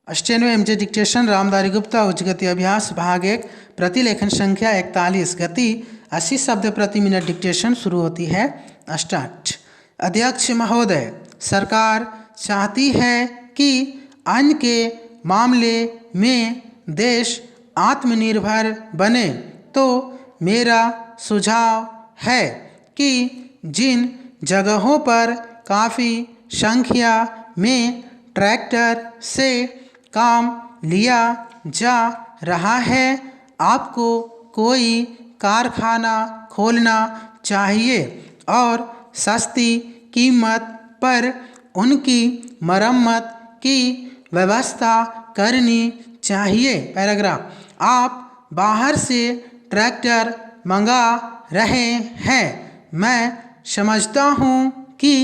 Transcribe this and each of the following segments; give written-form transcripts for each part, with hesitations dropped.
98 MJ dictation Ramdhari Gupta उच्च गति अभ्यास भाग 1 प्रतिलेखन संख्या 41 गति 80 शब्द प्रति मिनट डिक्टेशन शुरू होती है। स्टार्ट। अध्यक्ष महोदय, सरकार चाहती है कि अन्न के मामले में देश आत्मनिर्भर बने, तो मेरा सुझाव है कि जिन जगहों पर काफ़ी संख्या में ट्रैक्टर से काम लिया जा रहा है, आपको कोई कारखाना खोलना चाहिए और सस्ती कीमत पर उनकी मरम्मत की व्यवस्था करनी चाहिए। पैराग्राफ। आप बाहर से ट्रैक्टर मंगा रहे हैं। मैं समझता हूँ कि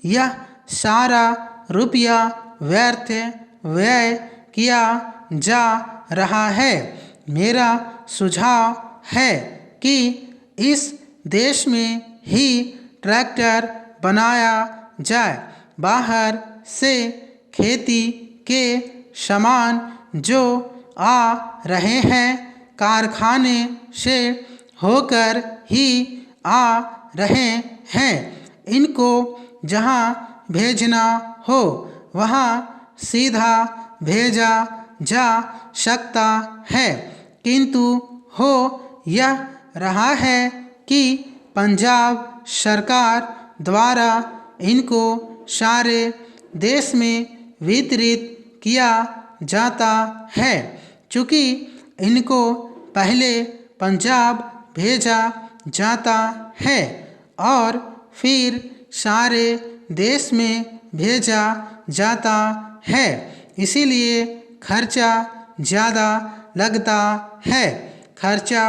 यह सारा रुपया व्यर्थ व्यय किया जा रहा है। मेरा सुझाव है कि इस देश में ही ट्रैक्टर बनाया जाए। बाहर से खेती के सामान जो आ रहे हैं, कारखाने से होकर ही आ रहे हैं। इनको जहां भेजना हो वहां सीधा भेजा जा सकता है, किंतु हो यह रहा है कि पंजाब सरकार द्वारा इनको सारे देश में वितरित किया जाता है। चूँकि इनको पहले पंजाब भेजा जाता है और फिर सारे देश में भेजा जाता है, इसीलिए खर्चा ज़्यादा लगता है। खर्चा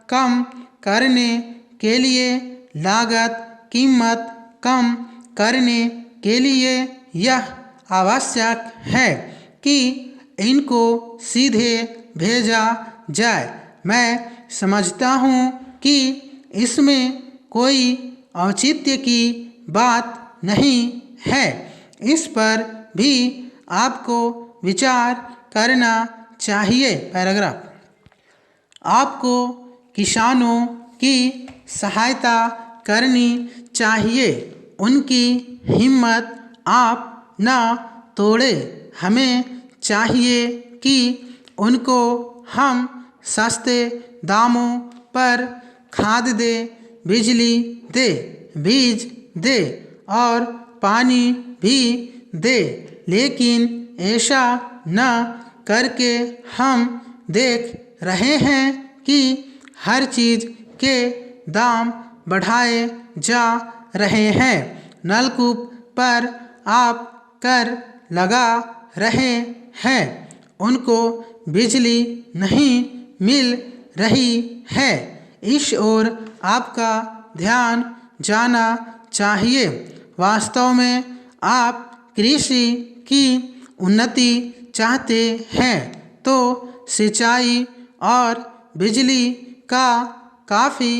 कम करने के लिए, लागत कीमत कम करने के लिए यह आवश्यक है कि इनको सीधे भेजा जाए। मैं समझता हूँ कि इसमें कोई औचित्य की बात नहीं है। इस पर भी आपको विचार करना चाहिए। पैराग्राफ। आपको किसानों की सहायता करनी चाहिए। उनकी हिम्मत आप ना तोड़े। हमें चाहिए कि उनको हम सस्ते दामों पर खाद दे, बिजली दे, बीज दे और पानी भी दे, लेकिन ऐसा न करके हम देख रहे हैं कि हर चीज़ के दाम बढ़ाए जा रहे हैं। नलकूप पर आप कर लगा रहे हैं, उनको बिजली नहीं मिल रही है। इस ओर आपका ध्यान जाना चाहिए। वास्तव में आप कृषि की उन्नति चाहते हैं तो सिंचाई और बिजली का काफ़ी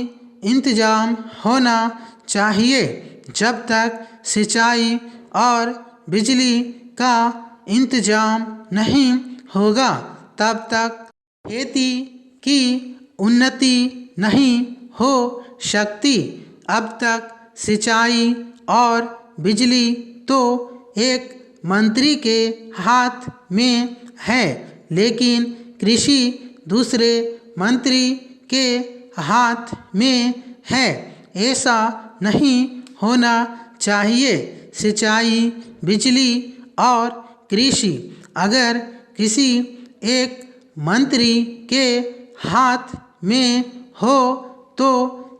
इंतजाम होना चाहिए। जब तक सिंचाई और बिजली का इंतजाम नहीं होगा, तब तक खेती की उन्नति नहीं हो सकती। अब तक सिंचाई और बिजली तो एक मंत्री के हाथ में है, लेकिन कृषि दूसरे मंत्री के हाथ में है। ऐसा नहीं होना चाहिए। सिंचाई, बिजली और कृषि अगर किसी एक मंत्री के हाथ में हो तो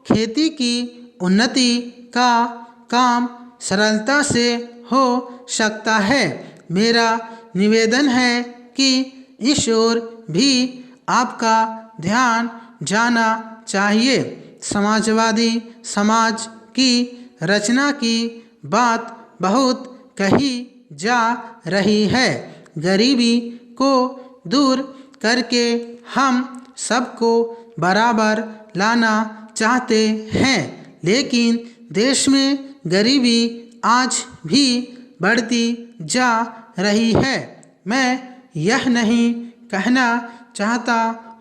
खेती की उन्नति का काम सरलता से हो सकता है। मेरा निवेदन है कि इस ओर भी आपका ध्यान जाना चाहिए। समाजवादी समाज की रचना की बात बहुत कही जा रही है। गरीबी को दूर करके हम सबको बराबर लाना चाहते हैं, लेकिन देश में गरीबी आज भी बढ़ती जा रही है। मैं यह नहीं कहना चाहता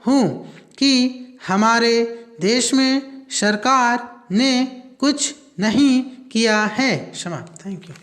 हूँ कि हमारे देश में सरकार ने कुछ नहीं किया है। समाप्त। Thank you.